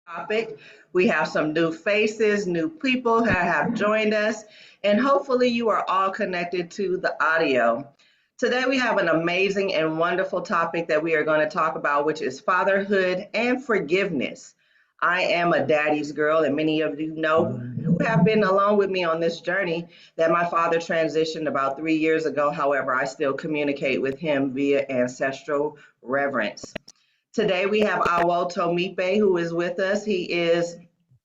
Topic. We have some new faces, new people that have joined us, and hopefully you are all connected to the audio. Today we have an amazing and wonderful topic that we are going to talk about, which is fatherhood and forgiveness. I am a daddy's girl, and many of you know who have been along with me on this journey that my father transitioned about 3 years ago. However, I still communicate with him via ancestral reverence. Today we have Awo Tomipe who is with us. He is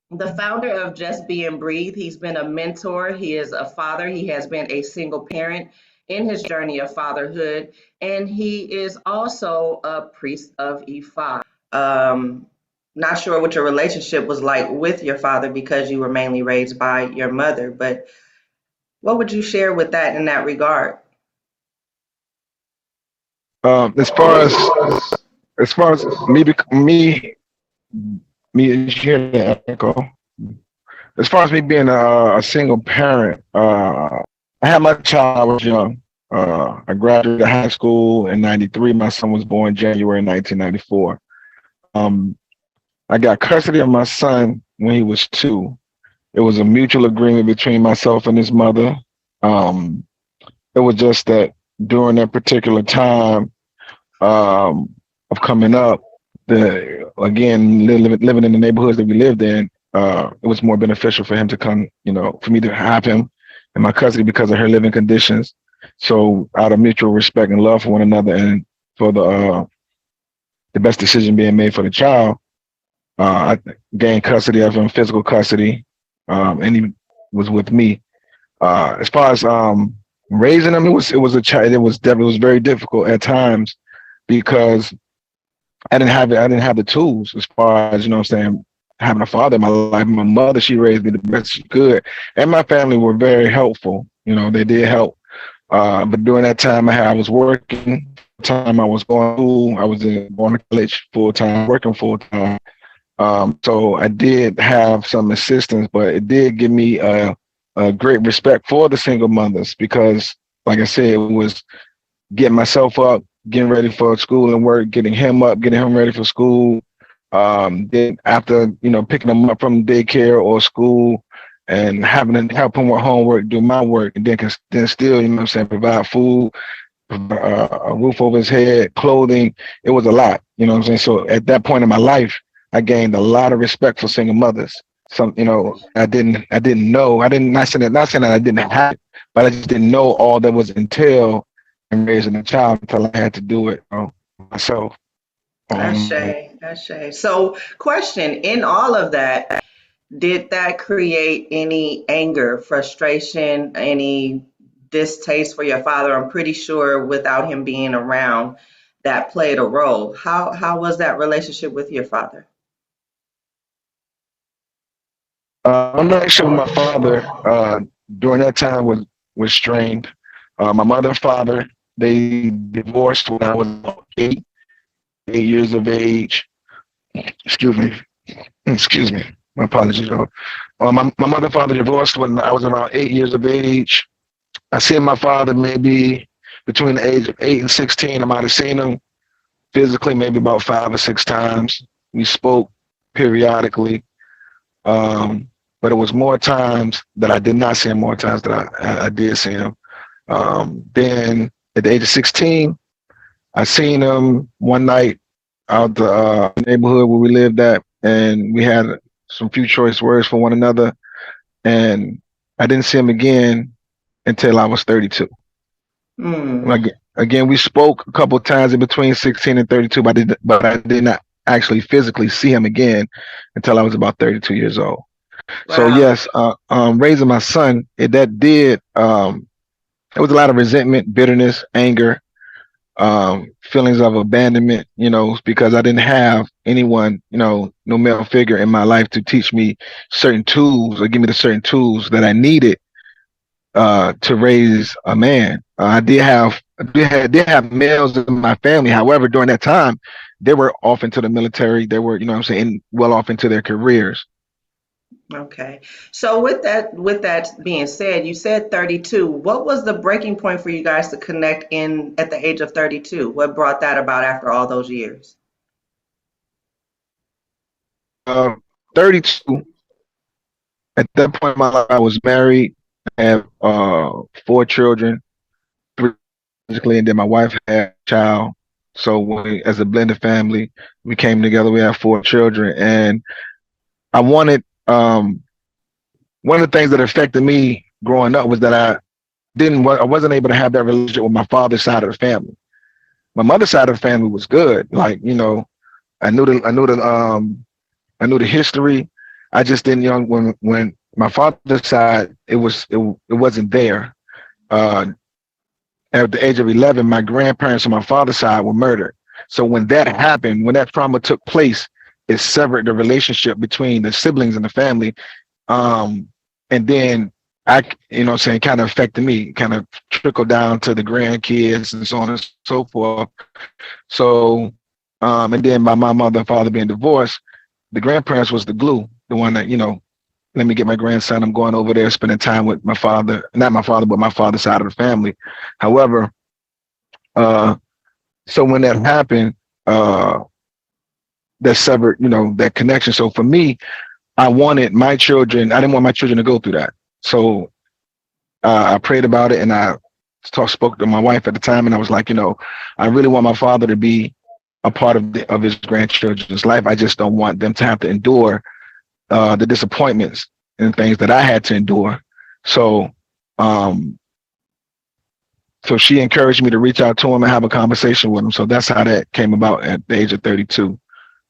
the founder of Just Be and Breathe. He's been a mentor. He is a father. He has been a single parent in his journey of fatherhood. And he is also a priest of Ifa. Not sure what your relationship was like with your father because you were mainly raised by your mother, but what would you share with that in that regard? As far as me hearing the echo. As far as me being a single parent, I had my child. I was young. I graduated high school in '93. My son was born January 1994. I got custody of my son when he was 2. It was a mutual agreement between myself and his mother. It was just that during that particular time of coming up, living in the neighborhoods that we lived in, it was more beneficial for him to come, for me to have him in my custody because of her living conditions. So out of mutual respect and love for one another, and for the best decision being made for the child, I gained custody of him, physical custody, and he was with me. As far as raising him, it was a child. It was very difficult at times because I didn't have the tools as far as, having a father in my life. My mother, she raised me the best she could, and my family were very helpful. They did help. But during that time, I was working. Time I was going to school, I was going to college full time, working full time. So I did have some assistance, but it did give me a great respect for the single mothers because, like I said, it was getting myself up, getting ready for school and work, getting him up, getting him ready for school. Then after, picking him up from daycare or school and having to help him with homework, do my work, and then still, provide food, a roof over his head, clothing. It was a lot, So at that point in my life, I gained a lot of respect for single mothers. I didn't know. Not saying that I didn't have it, but I just didn't know all that was entailed in raising a child until I had to do it myself. Ashe. So, question, in all of that, did that create any anger, frustration, any distaste for your father? I'm pretty sure without him being around, that played a role. How was that relationship with your father? My relationship with my father during that time was strained. My mother and father, they divorced when I was about 8 years of age. Excuse me. My apologies, y'all. My mother and father divorced when I was around 8 years of age. I seen my father maybe between the age of 8 and 16. I might have seen him physically maybe about 5 or 6 times. We spoke periodically, but it was more times that I did not see him, more times that I did see him. Then at the age of 16, I seen him one night out the neighborhood where we lived at, and we had some few choice words for one another. And I didn't see him again until I was 32. Mm, Like, again, we spoke a couple of times in between 16 and 32, but I did not actually physically see him again until I was about 32 years old. So wow. yes, raising my son, that did, there was a lot of resentment, bitterness, anger, feelings of abandonment, because I didn't have anyone, no male figure in my life to teach me certain tools or give me the certain tools that I needed to raise a man. Did have males in my family. However, during that time, they were off into the military. They were, what I'm saying, well off into their careers. Okay. So with that being said, you said 32. What was the breaking point for you guys to connect in at the age of 32? What brought that about after all those years? 32. At that point in my life, I was married. I have 4 children, three physically, and then my wife had a child. So as a blended family, we came together. We have 4 children, and I wanted. One of the things that affected me growing up was that I wasn't able to have that relationship with my father's side of the family. My mother's side of the family was good. Like, I knew the history. I just didn't, when my father's side, it wasn't there. Uh, at the age of 11, my grandparents on my father's side were murdered. So when that happened, when that trauma took place, it severed the relationship between the siblings and the family. Um, and then kind of affected me, kind of trickled down to the grandkids and so on and so forth. So, and then by my mother and father being divorced, the grandparents was the glue, the one that, let me get my grandson. I'm going over there, spending time with my father, not my father, but my father's side of the family. However, uh, so when that happened, uh, that severed, that connection. So for me, I didn't want my children to go through that. So I prayed about it, and I spoke to my wife at the time, and I was like, I really want my father to be a part of his grandchildren's life. I just don't want them to have to endure the disappointments and things that I had to endure. So, um, so she encouraged me to reach out to him and have a conversation with him. So that's how that came about at the age of 32.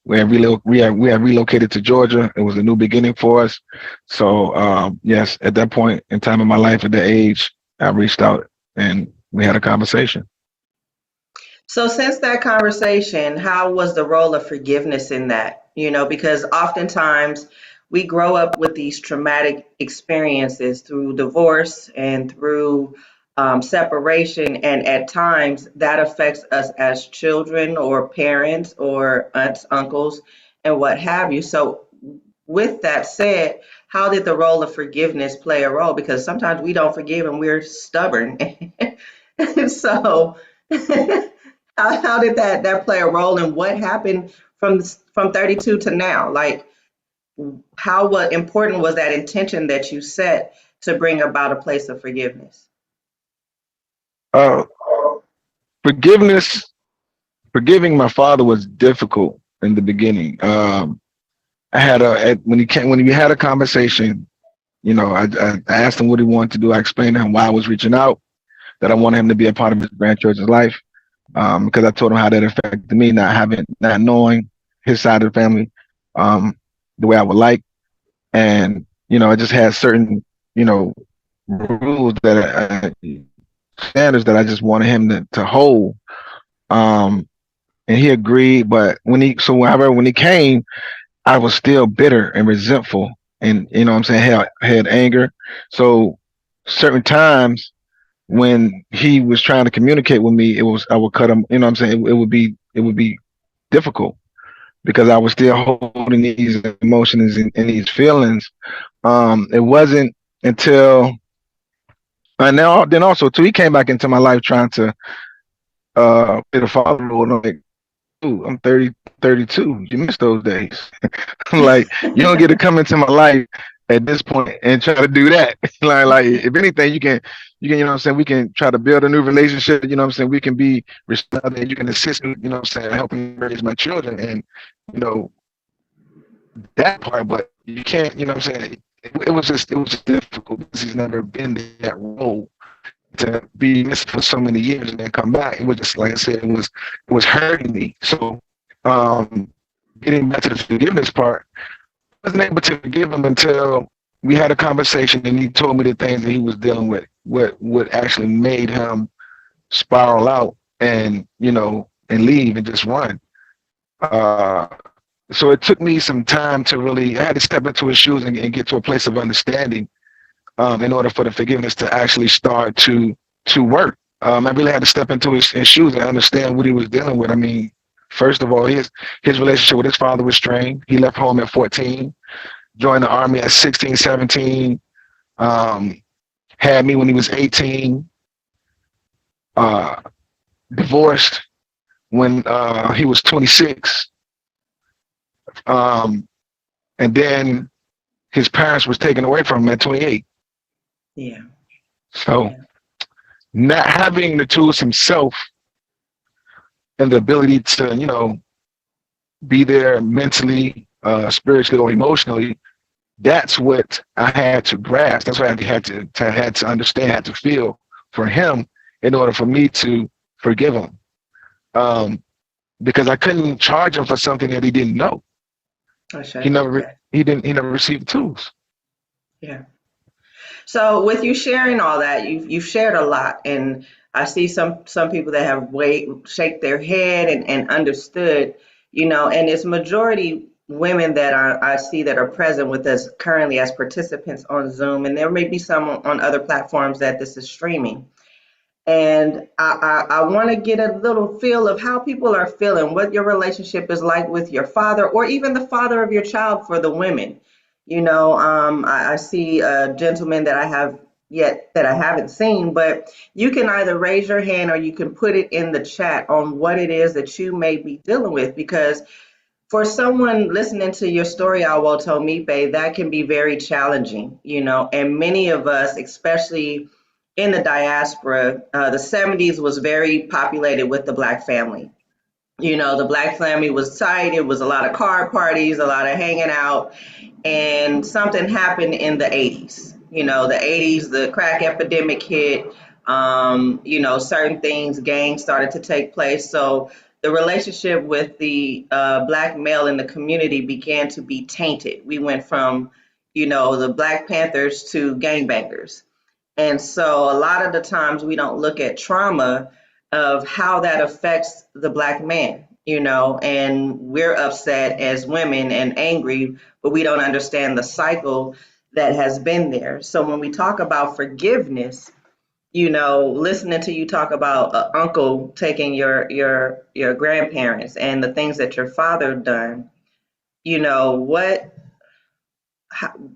We had relocated to Georgia. It was a new beginning for us. So yes, at that point in time in my life, at that age, I reached out and we had a conversation. So since that conversation, how was the role of forgiveness in that? Because oftentimes we grow up with these traumatic experiences through divorce and through separation, and at times that affects us as children or parents or aunts, uncles, and what have you. So with that said, how did the role of forgiveness play a role? Because sometimes we don't forgive and we're stubborn. So how did that play a role, and what happened from 32 to now? Like, what important was that intention that you set to bring about a place of forgiveness? Uh, forgiveness, forgiving my father was difficult in the beginning. I had when we had a conversation. I asked him what he wanted to do. I explained to him why I was reaching out, that I wanted him to be a part of his grandchildren's life. Because I told him how that affected me, not knowing his side of the family, the way I would like. And, I just had certain, rules standards that I just wanted him to hold. Um, and he agreed, but however, when he came, I was still bitter and resentful, and, what I'm saying, had anger. So certain times when he was trying to communicate with me, I would cut him, what I'm saying, it would be difficult because I was still holding these emotions and these feelings. It wasn't until and now then also too he came back into my life trying to play the father role. And I'm like, ooh, I'm 30, 32. You missed those days. I'm like, you don't get to come into my life at this point and try to do that. Like if anything, you know what I'm saying, we can try to build a new relationship, you know what I'm saying, we can be respectful, and you can assist me, you know what I'm saying, helping raise my children and you know that part, but you can't, you know what I'm saying. It was just difficult because he's never been in that role to be missing for so many years and then come back. It was just like I said, it was hurting me. So um getting back to the forgiveness part, I wasn't able to forgive him until we had a conversation and he told me the things that he was dealing with, what actually made him spiral out and you know and leave and just run. Uh so it took me some time to really I had to step into his shoes and get to a place of understanding in order for the forgiveness to actually start to work. I really had to step into his shoes and understand what he was dealing with. I mean, first of all, his relationship with his father was strained. He left home at 14, joined the army at 16, 17, um, had me when he was 18, uh, divorced when he was 26, um, and then his parents was taken away from him at 28. Yeah. So Yeah. not having the tools himself and the ability to, you know, be there mentally, spiritually, or emotionally, that's what I had to grasp. That's what I had to understand, had to feel for him in order for me to forgive him. Um, because I couldn't charge him for something that he didn't know. He Okay. never he never received the tools. Yeah. So with you sharing all that, you've shared a lot, and I see some people that have shake their head and understood, and it's majority women that I see that are present with us currently as participants on Zoom, and there may be some on other platforms that this is streaming. And I want to get a little feel of how people are feeling, what your relationship is like with your father, or even the father of your child for the women. I see a gentleman that I have yet that I haven't seen, but you can either raise your hand or you can put it in the chat on what it is that you may be dealing with, because for someone listening to your story, Awo Tomipe, that can be very challenging, and many of us, especially in the diaspora, the 70s was very populated with the Black family. The Black family was tight. It was a lot of card parties, a lot of hanging out, and something happened in the 80s. The 80s, the crack epidemic hit. Certain things, gangs started to take place. So the relationship with the Black male in the community began to be tainted. We went from, the Black Panthers to gangbangers. And so a lot of the times we don't look at trauma of how that affects the Black man, and we're upset as women and angry, but we don't understand the cycle that has been there. So when we talk about forgiveness, listening to you talk about uncle taking your grandparents and the things that your father done, what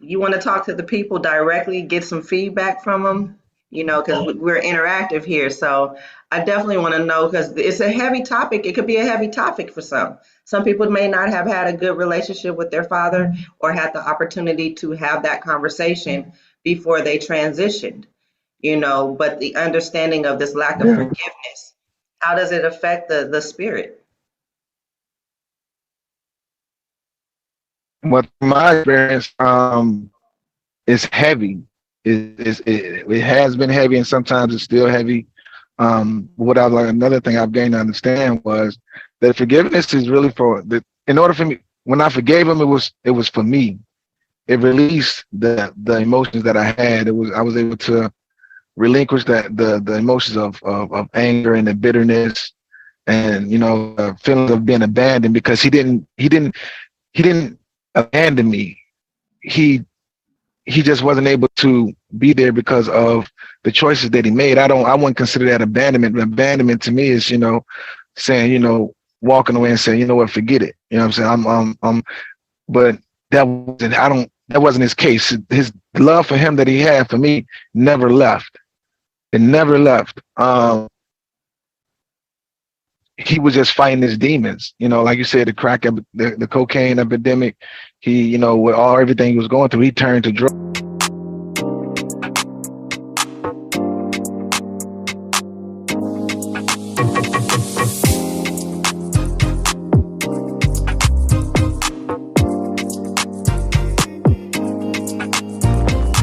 you want to talk to the people directly, get some feedback from them, because we're interactive here. So I definitely want to know, because it's a heavy topic. It could be a heavy topic for some. Some people may not have had a good relationship with their father or had the opportunity to have that conversation before they transitioned, but the understanding of this lack of Yeah. forgiveness, how does it affect the spirit? What my experience is heavy. It has been heavy and sometimes it's still heavy. What I like another thing I've gained to understand was that forgiveness is really for the in order for me when I forgave him it was for me. It released the emotions that I had. I was able to relinquish that the emotions of anger and the bitterness and feelings of being abandoned because he didn't abandon me. He he just wasn't able to be there because of the choices that he made. I wouldn't consider that abandonment. Abandonment to me is, saying, walking away and saying, you know what, forget it. You know what I'm saying? But that wasn't his case. His love for him that he had for me never left. It never left. He was just fighting his demons, you know, like you said, the cocaine epidemic. He, you know, with everything he was going through, he turned to drugs.